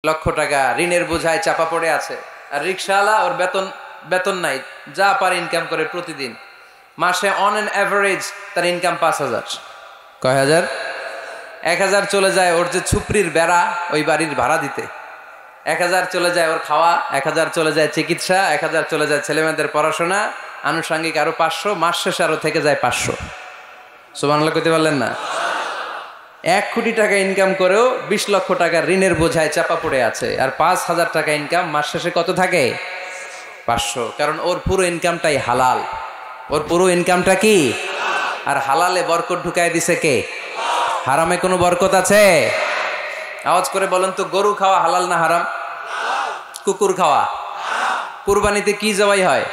লক্ষ টাকা ঋণের বোঝায় চাপা পড়ে আছে, আর রিক্সাওয়ালা ওর বেতন নাই, যা পারে ইনকাম করে প্রতিদিন। মাসে অন অ্যান অ্যাভারেজ তার ইনকাম 5,000। কয় হাজার? 1,000 চলে যায় ওর যে ছুপড়ির বেড়া ওই বাড়ির ভাড়া দিতে, 1,000 চলে যায় ওর খাওয়া, 1,000 চলে যায় চিকিৎসা, 1,000 চলে যায় ছেলেমেয়েদের পড়াশোনা, আনুষঙ্গিক আরো 500, মাস শেষে আরো থেকে যায় 500। সুবহানাল্লাহ কইতে পারলেন না? 1 কোটি টাকা ইনকাম করেও 20 লক্ষ টাকার ঋণের বোঝায় চাপা পড়ে আছে, আর 5,000 টাকা ইনকাম, মাস শেষে কত থাকে? 500। কারণ ওর পুরো ইনকামটাই হালাল। ওর পুরো ইনকামটা কি? আর হালালে বরকত ঢুকায় দিছে কে? হারামে কোনো বরকত আছে? আওয়াজ করে বলেন তো, গরু খাওয়া হালাল না হারাম? কুকুর খাওয়া? কুরবানিতে কি জবাই হয়?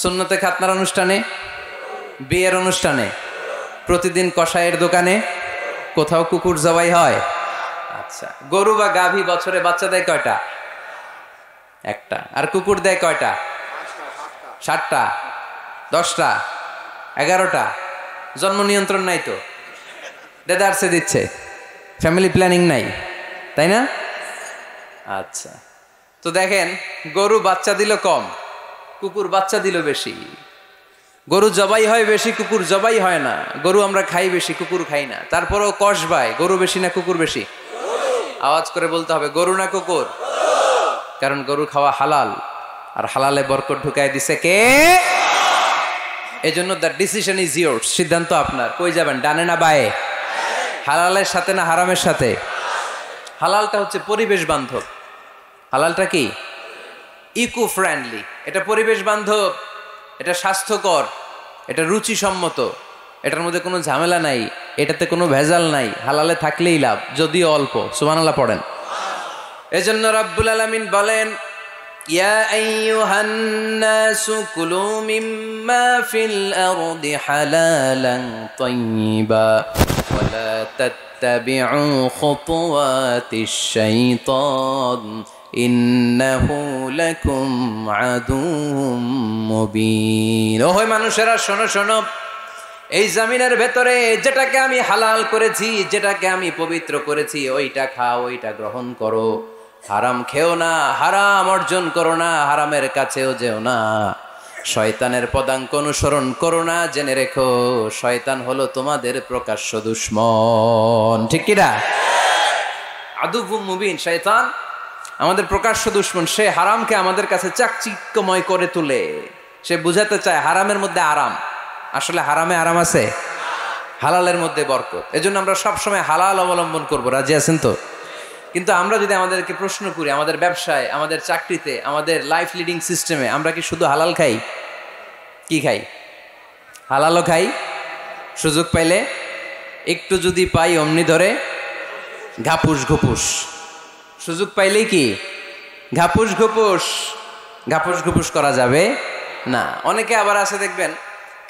সুন্নতে খাতনার অনুষ্ঠানে, বিয়ের অনুষ্ঠানে, প্রতিদিন কসাইয়ের দোকানে, কোথাও কুকুর জবাই হয়? আচ্ছা, গরু বা গাভী বছরে বাচ্চা দেয় কয়টা? একটা। আর কুকুর দেয় কয়টা? 7টা, 10টা, 11টা। জন্ম নিয়ন্ত্রণ নাই তো, দেদারসে দিচ্ছে, ফ্যামিলি প্ল্যানিং নাই, তাই না? আচ্ছা, তো দেখেন, গরু বাচ্চা দিল কম, কুকুর বাচ্চা দিল বেশি। গরু জবাই হয় বেশি, কুকুর জবাই হয় না। গরু আমরা খাই বেশি, কুকুর খাই না। তারপরেও কসবায় গরু বেশি না কুকুর বেশি? আওয়াজ করে বলতে হবে, গরু না কুকুর? কারণ গরু খাওয়া হালাল, আর হালালে বরকত ঢুকায় দিছে কে? এজন্য দ্য ডিসিশন ইজ ইয়োরস, সিদ্ধান্ত আপনার। কই যাবেন, ডানে না বায়ে? হালালের সাথে না হারামের সাথে? হালালটা হচ্ছে পরিবেশ বান্ধব। হালালটা কি? Eco friendly. এটা পরিবেশ বান্ধব, এটা স্বাস্থ্যকর, এটা রুচিসম্মত, এটার মধ্যে কোনো ঝামেলা নাই, এটাতে কোনো ভেজাল নাই। হালালে থাকলেই লাভ, যদিও অল্প। সুবহানাল্লাহ পড়েন। এজন্য রাব্বুল আলামিন বলেন, ইয়া আইয়ুহান নাসু কুলু মিম্মা ফিল আরদি হালালান তাইয়্যিবা ওয়া লা তাত্তাবিউ খুতুওয়াতিশ শাইতান ইন্নাহু লাকুম আদুউম মুবিন। ওহে মানুষেরা, শোনো শোনো, এই জমিনের ভেতরে যেটাকে আমি হালাল করেছি, যেটাকে আমি পবিত্র করেছি, ওইটা খাও, ওইটা গ্রহণ করো। হারাম খেও না, হারাম অর্জন করো না, হারামের কাছেও যেও না। শয়তানের পদাঙ্ক অনুসরণ করো না। জেনে রেখো, শয়তান হলো তোমাদের প্রকাশ্য দুশমন। ঠিক কি না? আদুউম মুবিন। শয়তান আমাদের প্রকাশ্য দুশমন। সে হারামকে আমাদের কাছে চাকচিক্যময় করে তুলে। সে বুঝাতে চায় হারামের মধ্যে আরাম, আসলে হারামে আরাম আছে, হালালের মধ্যে বরকত। এজন্য আমরা সবসময় হালাল অবলম্বন করব। রাজি আছেন তো? কিন্তু আমরা যদি আমাদেরকে প্রশ্ন করি, আমাদের ব্যবসায়, আমাদের চাকরিতে, আমাদের লাইফ লিডিং সিস্টেমে আমরা কি শুধু হালাল খাই? কি খাই? হালালও খাই, সুযোগ পাইলে একটু যদি পাই অমনি ধরে ঘাপুস ঘুপুস। সুযোগ পাইলেই কি ঘাপুস ঘুপুস? ঘাপুস ঘুপুস করা যাবে না। অনেকে আবার আছে দেখবেন,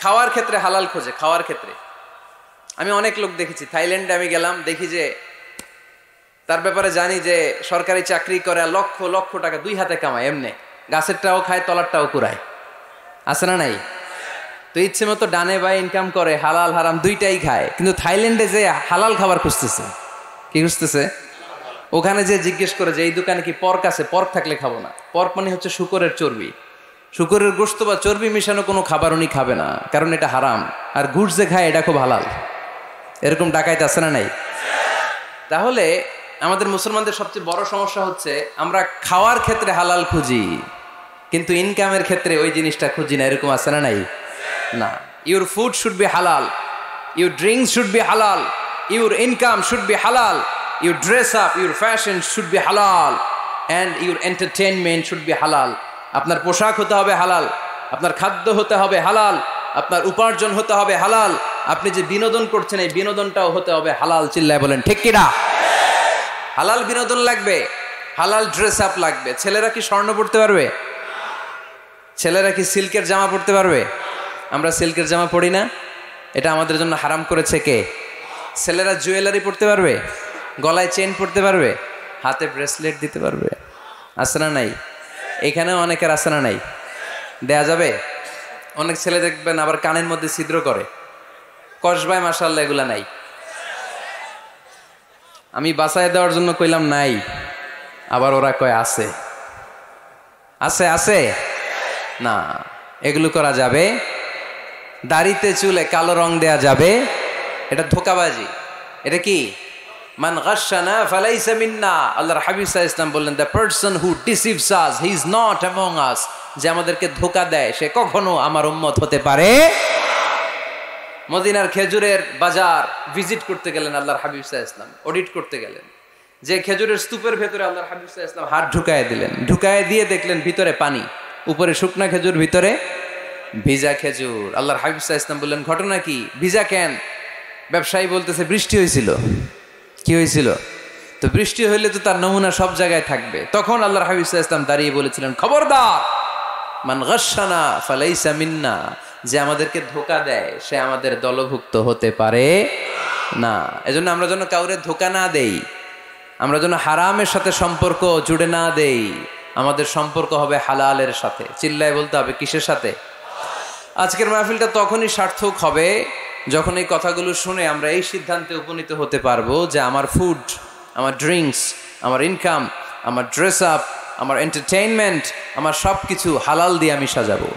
খাওয়ার ক্ষেত্রে হালাল খোঁজে। খাওয়ার ক্ষেত্রে আমি অনেক লোক দেখেছি। থাইল্যান্ডে আমি গেলাম, দেখি যে তার ব্যাপারে জানি যে সরকারি চাকরি করে, লক্ষ লক্ষ টাকা 2 হাতে কামায়, এমনি গাছেরটাও খায়, তলারটাও কুড়ায়। আছে না নাই? তো ইচ্ছে মতো ডানে বায়ে ইনকাম করে, হালাল হারাম দুইটাই খায়। কিন্তু থাইল্যান্ডে যে হালাল খাবার খুঁজতেছে। কি খুঁজতেছে? ওখানে যে জিজ্ঞেস করে যে এই দোকানে কি পর্ক আছে? পর্ক থাকলে খাবো না। পর্ক মানে হচ্ছে শুকরের চর্বি। শুকরের গোশত বা চর্বি মিশানো কোনো খাবার উনি খাবে না, কারণ এটা হারাম। আর ঘুষ যে খায় এটা খুব হালাল। এরকম ডাকাইতে আছে না নাই? তাহলে আমাদের মুসলমানদের সবচেয়ে বড় সমস্যা হচ্ছে আমরা খাওয়ার ক্ষেত্রে হালাল খুঁজি, কিন্তু ইনকামের ক্ষেত্রে ওই জিনিসটা খুঁজি না। এরকম আছে না নাই? না। Your food should be halal, your drinks should be halal, your income should be halal, your dress up, your fashion should be halal, and your entertainment should be halal. আপনার পোশাক হতে হবে হালাল, আপনার খাদ্য হতে হবে হালাল, আপনার উপার্জন হতে হবে হালাল, আপনি যে বিনোদন করছেন এই বিনোদনটাও হতে হবে হালাল। চিল্লায় বলেন ঠিক কিনা? হালাল বিনোদন লাগবে, হালাল ড্রেস আপ লাগবে। ছেলেরা কি স্বর্ণ পড়তে পারবে? ছেলেরা কি সিল্কের জামা পড়তে পারবে? আমরা সিল্কের জামা পড়ি না, এটা আমাদের জন্য হারাম করেছে কে? ছেলেরা জুয়েলারি পড়তে পারবে? গলায় চেন পড়তে পারবে? হাতে ব্রেসলেট দিতে পারবে? আছে না নাই? এখানেও অনেকের আছে না নাই? দেয়া যাবে? অনেক ছেলে দেখবেন আবার কানের মধ্যে ছিদ্র করে, কসবায়। মাশাআল্লাহ, এগুলা নাই। আমি বাঁচায় দেওয়ার জন্য কইলাম নাই, আবার ওরা কয় আছে আছে আছে না, এগুলো করা যাবে? দাড়িতে চুলে কালো রং দেয়া যাবে? এটা ধোঁকাবাজি। এটা কি? মান গাশশানা ফালাইসা মিন্না। আল্লাহর হাবিব সাল্লাল্লাহু আলাইহি ওয়াসাল্লাম বললেন, the person who deceives us he is not among আস। যে আমাদেরকে ধোঁকা দেয় সে কখনো আমার উম্মত হতে পারে। মদিনার খেজুরের বাজার ভিজিট করতে গেলেন আল্লাহর হাবিব সাল্লাল্লাহু আলাইহি ওয়াসাল্লাম, অডিট করতে গেলেন। যে খেজুরের স্তূপের ভেতরে আল্লাহর হাবিব সাল্লাল্লাহু আলাইহি ওয়াসাল্লাম হাত ঢুকায় দিলেন, ঢুকায় দিয়ে দেখলেন ভিতরে পানি, উপরে শুকনা খেজুর, ভিতরে ভিজা খেজুর। আল্লাহর হাবিব সাল্লাল্লাহু আলাইহি ওয়াসাল্লাম বললেন, ঘটনা কি? ভিজা কেন? ব্যবসায়ী বলতেছে বৃষ্টি হয়েছিল। কি হয়েছিল? তো বৃষ্টি হইলে তো তার নমুনা সব জায়গায় থাকবে। তখন আল্লাহর হাবিব সাল্লাল্লাহু আলাইহি ওয়াসাল্লাম দাঁড়িয়ে বলেছিলেন, খবরদার, মান গাশশানা ফালাইসা মিন্না। যে আমাদেরকে ধোঁকা দেয় সে আমাদের দলভুক্ত হতে পারে না। এজন্য আমরা যেন কাউরে ধোঁকা না দেই, আমরা যেন হারামের সাথে সম্পর্ক জুড়ে না দেই। আমাদের সম্পর্ক হবে হালালের সাথে। চিল্লায় বলতে হবে কিসের সাথে? আজকের মাহফিলটা তখনই সার্থক হবে যখন এই কথাগুলো শুনে আমরা এই সিদ্ধান্তে উপনীত হতে পারবো যে আমার ফুড, আমার ড্রিঙ্কস, আমার ইনকাম, আমার ড্রেস আপ, আমার এন্টারটেইনমেন্ট, আমার সব কিছু হালাল দিয়ে আমি সাজাবো।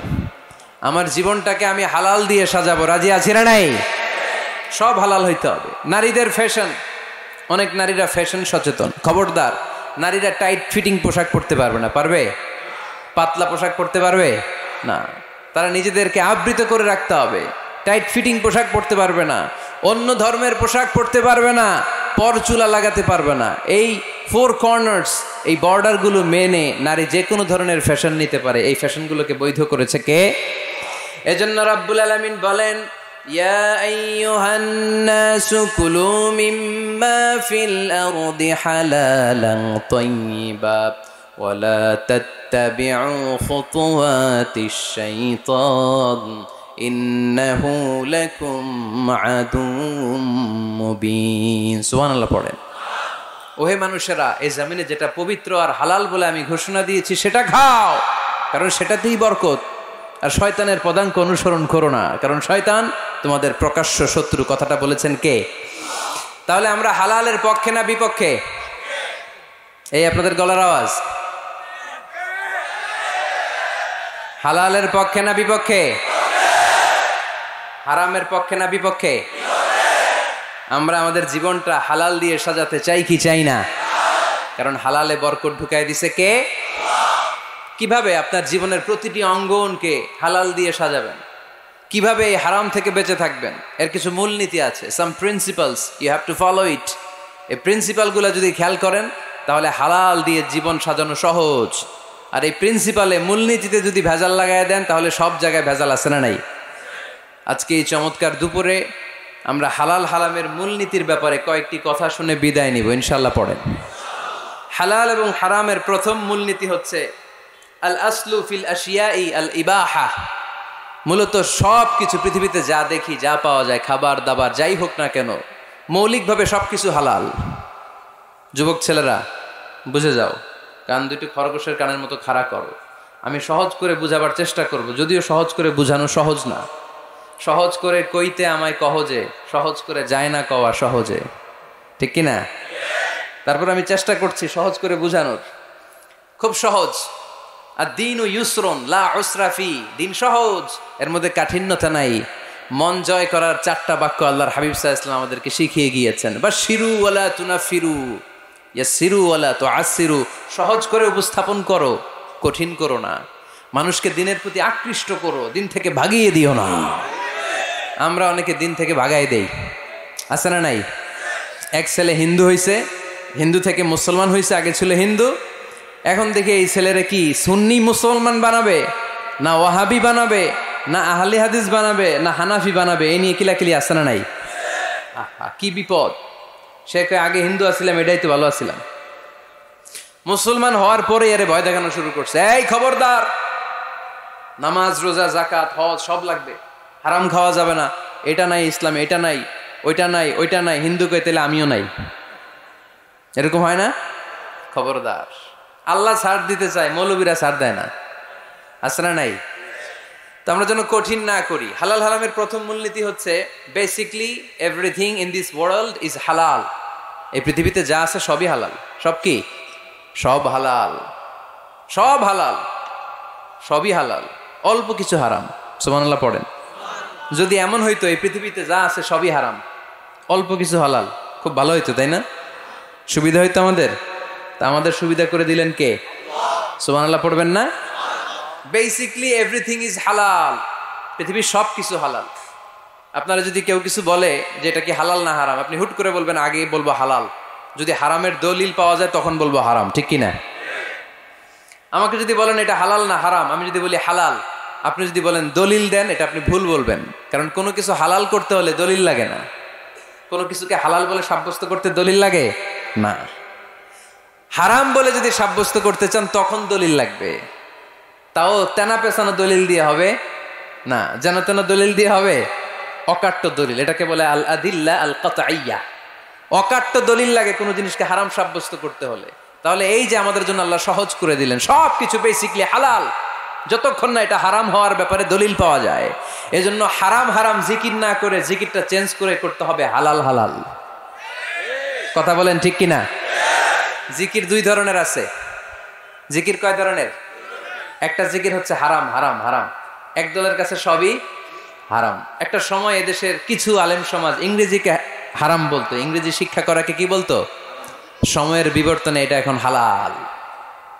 আমার জীবনটাকে আমি হালাল দিয়ে সাজাবো। রাজি আছি না নাই? সব হালাল হইতে হবে। নারীদের ফ্যাশন, অনেক নারীরা ফ্যাশন সচেতন। খবরদার, নারীরা টাইট ফিটিং পোশাক পরতে পারবে না। পারবে? পাতলা পোশাক পরতে পারবে না। তারা নিজেদেরকে আবৃত করে রাখতে হবে। টাইট ফিটিং পোশাক পরতে পারবে না, অন্য ধর্মের পোশাক পরতে পারবে না, পর চুলা লাগাতে পারবে না। এই 4 কর্নার্স, এই বর্ডারগুলো মেনে নারী যে কোনো ধরনের ফ্যাশন নিতে পারে। এই ফ্যাশনগুলোকে বৈধ করেছে কে? এজন্য রাব্বুল আলামিন বলেন, ইয়া আইয়ুহান নাসু কুলু মিম্মা ফিল আরদি হালালান তাইয়্যিবা ওয়া লা তাত্তাবিউ খুতুওয়াতিশ শাইতান ইন্নাহু লাকুম আদুউম মুবিন। সুবহানাল্লাহ পড়েন। ওহে মানুষেরা, এই জমিনে যেটা পবিত্র আর হালাল বলে আমি ঘোষণা দিয়েছি সেটা খাও, কারণ সেটাতেই বরকত। আর শয়তানের পদাঙ্ক অনুসরণ করো না, কারণ শয়তান তোমাদের প্রকাশ্য শত্রু। কথাটা বলেছেন কে? তাহলে আমরা হালালের পক্ষে না বিপক্ষে? এই আপনাদের গলার আওয়াজ। হালালের পক্ষে না বিপক্ষে? হারামের পক্ষে না বিপক্ষে? আমরা আমাদের জীবনটা হালাল দিয়ে সাজাতে চাই কি চাই না? কারণ হালালে বরকত ঢুকাই দিছে কে? কিভাবে আপনার জীবনের প্রতিটি অঙ্গনকে হালাল দিয়ে সাজাবেন? কিভাবে এই হারাম থেকে বেঁচে থাকবেন? এর কিছু মূলনীতি আছে, some principles, you have to follow it. এই প্রিন্সিপালগুলো যদি খেয়াল করেন তাহলে হালাল দিয়ে জীবন সাজানো সহজ। আর এই প্রিন্সিপালে, মূলনীতিতে যদি ভেজাল লাগাই দেন তাহলে সব জায়গায় ভেজাল আছে না নাই? আজকে এই চমৎকার দুপুরে আমরা হালাল হারামের মূলনীতির ব্যাপারে কয়েকটি কথা শুনে বিদায় নিব ইনশাআল্লাহ। পড়েন। হালাল এবং হারামের প্রথম মূলনীতি হচ্ছে আল আসলু ফিল আশিয়াই আল ইবাহা। মূলত সব কিছু পৃথিবীতে যা দেখি, যা পাওয়া যায়, খাবার দাবার যাই হোক না কেন, মৌলিকভাবে সব কিছু হালাল। যুবক ছেলেরা বুঝে যাও, কান দুটি খরগোশের কানের মতো খাড়া করো। আমি সহজ করে বুঝাবার চেষ্টা করব, যদিও সহজ করে বুঝানো সহজ না। সহজ করে কইতে আমায় কহজে, সহজ করে যায় না কওয়া সহজে, ঠিক কিনা? তারপর আমি চেষ্টা করছি সহজ করে বুঝানোর। খুব সহজ। আর দিন ও ইউসরুন লা উসরা ফি, দিন সহজ, এর মধ্যে কাঠিন্যতা নাই। মন জয় করার 4টা বাক্য আল্লাহর হাবিব সাল্লাল্লাহু আলাইহি ওয়াসাল্লাম আমাদেরকে শিখিয়ে গিয়েছেন। বাশিরু ওয়ালা তুনাফিরু, ইয়াসিরু ওয়ালা তুআসিরু। সহজ করে উপস্থাপন করো, কঠিন করো না। মানুষকে দিনের প্রতি আকৃষ্ট করো, দিন থেকে ভাগিয়ে দিও না। আমরা অনেকে দিন থেকে ভাগাই দেই, আছে না নাই? এক ছেলে হিন্দু হইছে, হিন্দু থেকে মুসলমান হইছে, আগে ছিল হিন্দু, এখন দেখে এই ছেলেরা কি সুন্নি মুসলমান বানাবে, না ওয়াহাবি বানাবে, না আহলে হাদিস বানাবে, না হানাফি বানাবে, এই নিয়ে কিলাকিলি, আছে না নাই? কি বিপদ! সে আগে হিন্দু আছিলাম, এটাই তো ভালো আছিলাম। মুসলমান হওয়ার পরে এর ভয় দেখানো শুরু করছে, এই খবরদার, নামাজ রোজা জাকাত হজ সব লাগবে, হারাম খাওয়া যাবে না, এটা নাই ইসলামে, এটা নাই, ওইটা নাই, ওইটা নাই, হিন্দু কই তাহলে আমিও নাই। এরকম হয় না? খবরদার, আল্লাহ ছাড় দিতে চায়, মৌলবীরা ছাড় দেয় না, আছে না নাই? তো আমরা যেন কঠিন না করি। হালাল হারামের প্রথম মূলনীতি হচ্ছে basically everything in this world is হালাল। এই পৃথিবীতে যা আছে সবই হালাল। সব কি? সব হালাল, সব হালাল, সবই হালাল, অল্প কিছু হারাম। সুবহানাল্লাহ পড়েন। যদি এমন হইতো এই পৃথিবীতে যা আছে সবই হারাম, অল্প কিছু হালাল, খুব ভালো হইতো, তাই না? সুবিধা হইতো আমাদের। তা আমাদের সুবিধা করে দিলেন কে? সুবহানাল্লাহ পড়বেন না? বেসিকলি এভরিথিং ইজ হালাল, পৃথিবীর সব কিছু হালাল। আপনারা যদি কেউ কিছু বলে যে এটা কি হালাল না হারাম, আপনি হুট করে বলবেন আগে বলবো হালাল, যদি হারামের দলিল পাওয়া যায় তখন বলবো হারাম, ঠিক কি না? আমাকে যদি বলেন এটা হালাল না হারাম, আমি যদি বলি হালাল, আপনি যদি বলেন দলিল দেন, এটা আপনি ভুল বলবেন। কারণ কোনো কিছু হালাল করতে হলে দলিল লাগে না। কোনো কিছুকে হালাল বলে সাব্যস্ত করতে দলিল লাগে না। হারাম বলে যদি সাব্যস্ত করতে চান তখন দলিল লাগবে, তাও তেনা পেছানো দলিল দিয়ে হবে না, যেন তেন দলিল দিয়ে হবে, অকাট্য দলিল, এটাকে বলে আল আদিল্লা আল কাতঈয়া। অকাট্য দলিল লাগে কোনো জিনিসকে হারাম সাব্যস্ত করতে হলে। তাহলে এই যে আমাদের জন্য আল্লাহ সহজ করে দিলেন, সব কিছু বেসিকলি হালাল যতক্ষণ না এটা হারাম হওয়ার ব্যাপারে দলিল পাওয়া যায়। এজন্য হারাম হারাম জিকির না করে জিকিরটা চেঞ্জ করে করতে হবে হালাল হালাল। কথা বলেন ঠিক কিনা? জিকির দুই ধরনের আছে। জিকির কয় ধরনের? একটা জিকির হচ্ছে হারাম হারাম হারাম, এক দলের কাছে সবই হারাম। একটা সময় এদেশের কিছু আলেম সমাজ ইংরেজিকে হারাম বলতো, ইংরেজি শিক্ষা করাকে কি বলতো? সময়ের বিবর্তনে এটা এখন হালাল।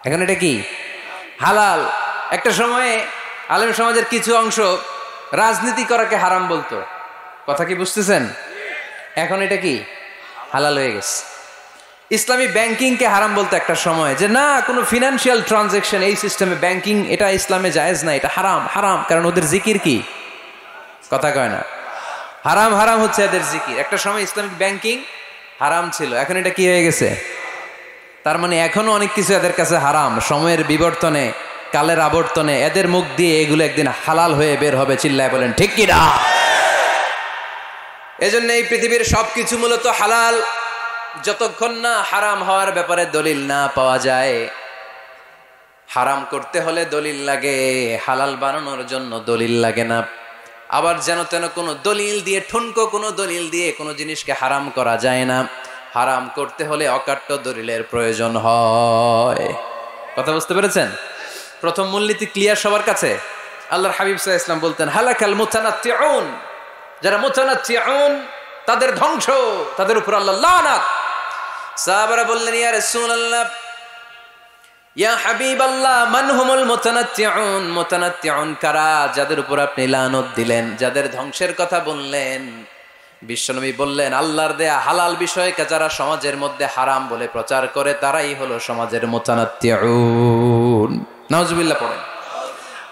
এখন এটা কি হালাল। একটা সময়ে আলেম সমাজের কিছু অংশ রাজনীতি করাকে হারাম বলতো, কথা কি বুঝতেছেন? এখন এটা কি হালাল হয়ে গেছে। ইসলামী ব্যাংকিংকে হারাম বলতো একটা সময়, যে না কোনো ফিনান্সিয়াল ট্রানজাকশন এই সিস্টেমে ব্যাংকিং এটা ইসলামে জায়েজ না, এটা হারাম হারাম। কারণ ওদের জিকির কি, কথা কয় না, হারাম হারাম হচ্ছে এদের জিকির। একটা সময় ইসলামিক ব্যাংকিং হারাম ছিল, এখন এটা কি হয়ে গেছে? তার মানে এখনো অনেক কিছু এদের কাছে হারাম। সময়ের বিবর্তনে, কালের আবর্তনে এদের মুখ দিয়ে এগুলো একদিন হালাল হয়ে বের হবে। চিল্লায় বলেন ঠিক কি না? এজন্য এই পৃথিবীর সবকিছু মূলত হালাল যতক্ষণ না হারাম হওয়ার ব্যাপারে দলিল না পাওয়া যায়। হারাম করতে হলে দলিল লাগে, হালাল বানানোর জন্য দলিল লাগে না। আবার যেন তেন কোনো দলিল দিয়ে, ঠুনকো কোনো দলিল দিয়ে কোনো জিনিসকে হারাম করা যায় না। হারাম করতে হলে অকাট্য দলিলের প্রয়োজন হয়। কথা বুঝতে পেরেছেন? প্রথম মূলনীতি ক্লিয়ার সবার কাছে? আল্লাহর হাবিব সাল্লাল্লাহু আলাইহি ওয়াসাল্লাম বলতেন হালাকাল মুতানাত্তিউন, যারা মুতানাত্তিউন তাদের ধ্বংস, তাদের উপর আল্লাহ লানাত। সাহাবারা বললেন ইয়া রাসূলুল্লাহ, ইয়া হাবিবাল্লাহ, মান হুমুল মুতানাত্তিউন? মুতানাত্তিউন কারা যাদের উপর আপনি লানত দিলেন, যাদের ধ্বংসের কথা বললেন? বিশ্বনবী বললেন আল্লাহর দেয়া হালাল বিষয়কে যারা সমাজের মধ্যে হারাম বলে প্রচার করে তারাই হলো সমাজের মুতানাত্তিউন। নাউজুবিল্লাহ পড়েন।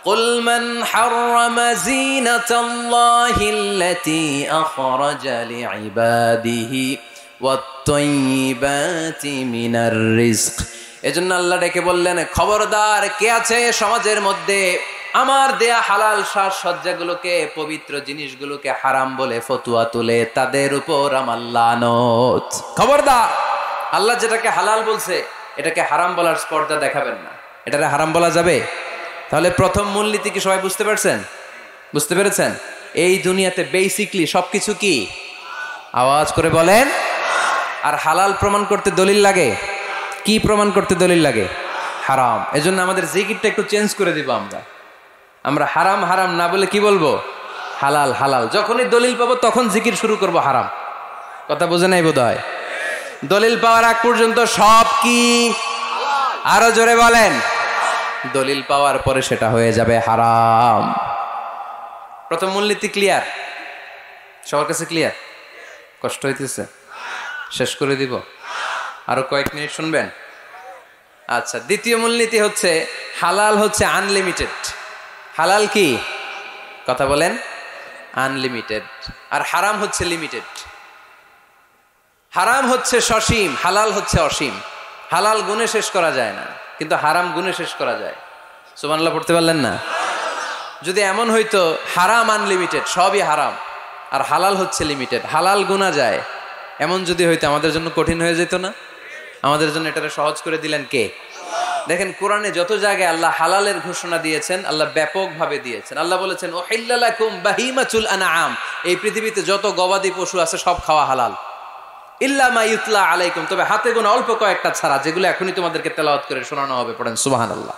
قل من حرم زينة الله التي أخرج لعباده والطيبات من الرزق। এজন্য আল্লাহ ডেকে বললেন খবরদার, কে আছে সমাজের মধ্যে আমার দেয়া হালাল সাজসজ্জাগুলোকে, পবিত্র জিনিসগুলোকে হারাম বলে ফতুয়া তুলে, তাদের উপর আমার লানত। খবরদার, আল্লাহ যেটাকে হালাল বলছে এটাকে হারাম বলার স্পর্ধা দেখাবেন না। এটাকে হারাম বলা যাবে? তাহলে প্রথম মূলনীতি কি সবাই বুঝতে পারছেন? বুঝতে পেরেছেন? এই দুনিয়াতে বেসিকলি সবকিছু কি, আওয়াজ করে বলেন। আর হালাল প্রমাণ করতে দলিল লাগে। কি প্রমাণ করতে দলিল লাগে? হারাম। এজন্য আমাদের জিকিরটা একটু চেঞ্জ করে দিব। আমরা হারাম হারাম না বলে কি বলবো? হালাল হালাল। যখনই দলিল পাবো তখন জিকির শুরু করব হারাম। কথা বোঝে নাই বোধহয়? দলিল পাওয়ার আগ পর্যন্ত সব কি, আরো জোরে বলেন। দলিল পাওয়ার পরে সেটা হয়ে যাবে হারাম। প্রথম মূলনীতি ক্লিয়ার সবার কাছে? ক্লিয়ার? কষ্ট হইতেছে? শেষ করে দিব? আরো কয়েক মিনিট শুনবেন? আচ্ছা, দ্বিতীয় মূলনীতি হচ্ছে হালাল হচ্ছে আনলিমিটেড। হালাল কি, কথা বলেন? আনলিমিটেড। আর হারাম হচ্ছে লিমিটেড। হারাম হচ্ছে সসীম, হালাল হচ্ছে অসীম। হালাল গুণে শেষ করা যায় না, কিন্তু হারাম গুণে শেষ করা যায়। সুবহানাল্লাহ পড়তে পারলেন না? যদি এমন হইতো হারাম আনলিমিটেড, সবই হারাম, আর হালাল হচ্ছে লিমিটেড, হালাল গুণা যায়, এমন যদি হইতো আমাদের জন্য কঠিন হয়ে যেত না? আমাদের জন্য এটাকে সহজ করে দিলেন কে? দেখেন কোরআনে যত জায়গায় আল্লাহ হালালের ঘোষণা দিয়েছেন, আল্লাহ ব্যাপকভাবে দিয়েছেন। আল্লাহ বলেছেন উহিল্লা লাকুম বাহিমাতুল আনআম, এই পৃথিবীতে যত গবাদি পশু আছে সব খাওয়া হালাল। ইল্লা মা ইউতলা আলাইকুম, তবে হাতে গোনা অল্প কয়েকটা ছাড়া, যেগুলো এখনই তোমাদেরকে তেলাওয়াত করে শোনানো হবে। পড়েন সুবহানাল্লাহ।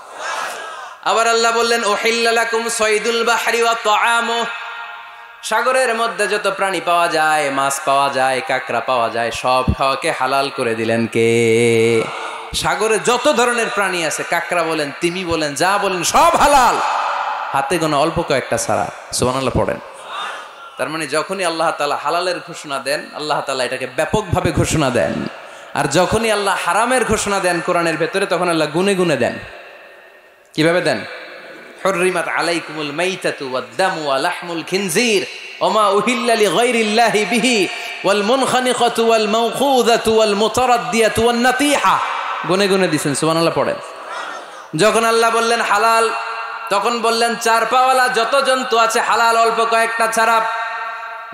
আবার আল্লাহ বললেন উহিল্লা লাকুম সাইদুল বাহরি ওয়া তাআমু, সাগরের মধ্যে যত প্রাণী পাওয়া যায়, মাছ পাওয়া যায়, কাঁকড়া পাওয়া যায়, সব খাওয়াকে হালাল করে দিলেন কে? সাগরে যত ধরনের প্রাণী আছে, কাঁকড়া বলেন, তিমি বলেন, যা বলেন সব হালাল, হাতে গোনা অল্প কয়েকটা ছাড়া। সুবহানাল্লাহ পড়েন। তার মানে যখনই আল্লাহ তাআলা হালালের ঘোষণা দেন, আল্লাহ তাআলা এটাকে ব্যাপকভাবে ঘোষণা দেন। আর যখনই আল্লাহ হারামের ঘোষণা দেন কোরআনের ভেতরে, তখন আল্লাহ গুনে গুনে দেন। কিভাবে দেন? হুররিমাত আলাইকুমুল মাইতাতু ওয়াদ-দামু ওয়া লাহমুল খিনজির ওয়া মা উহিল্লা লিগাইরিল্লাহি বিহি ওয়াল মুনখানিকাতু ওয়াল মাওখুযাতু ওয়াল মুতারাদ্দিয়াতু ওয়ান নাতিহা। গুনে গুনে দিয়েছেন। সুবহানাল্লাহ পড়েন। যখন আল্লাহ বললেন হালাল, তখন বললেন চার পাওয়ালা যত জন্তু আছে হালাল, অল্প কয়েকটা ছাড়া।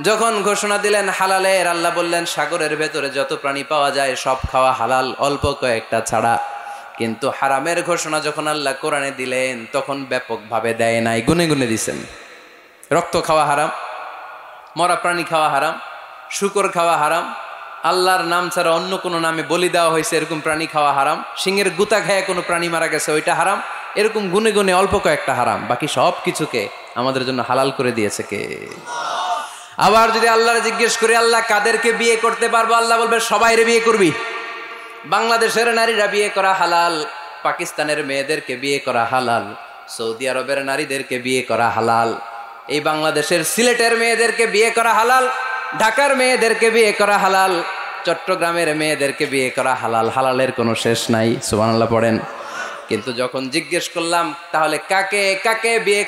যখন ঘোষণা দিলেন হালালের, আল্লাহ বললেন সাগরের ভেতরে যত প্রাণী পাওয়া যায় সব খাওয়া হালাল, অল্প কয়েকটা ছাড়া। কিন্তু হারামের ঘোষণা যখন আল্লাহ কোরআনে দিলেন, তখন ব্যাপকভাবে দেয় নাই, গুনে গুনে দিছেন। রক্ত খাওয়া হারাম, মরা প্রাণী খাওয়া হারাম, শূকর খাওয়া হারাম, আল্লাহর নাম ছাড়া অন্য কোনো নামে বলি দেওয়া হয়েছে এরকম প্রাণী খাওয়া হারাম, সিংহের গুতা খেয়ে কোনো প্রাণী মারা গেছে ওইটা হারাম। এরকম গুনে গুনে অল্প কয়েকটা হারাম, বাকি সব কিছুকে আমাদের জন্য হালাল করে দিয়েছে কে? আবার যদি আল্লাহরে জিজ্ঞেস করি আল্লাহ কাদেরকে বিয়ে করতে পারবো, আল্লাহ বলবে সবাইরে বিয়ে করবি। বাংলাদেশের নারীরা বিয়ে করা হালাল, পাকিস্তানের মেয়েদেরকে বিয়ে করা হালাল, সৌদি আরবের নারীদেরকে বিয়ে করা হালাল, এই বাংলাদেশের সিলেটের মেয়েদেরকে বিয়ে করা হালাল, ঢাকার মেয়েদেরকে বিয়ে করা হালাল, চট্টগ্রামের মেয়েদেরকে বিয়ে করা হালাল। হালালের কোনো শেষ নাই। সুবহানাল্লাহ পড়েন। কিন্তু যখন জিজ্ঞেস করলাম তাহলে কাকে কাকে বিয়ে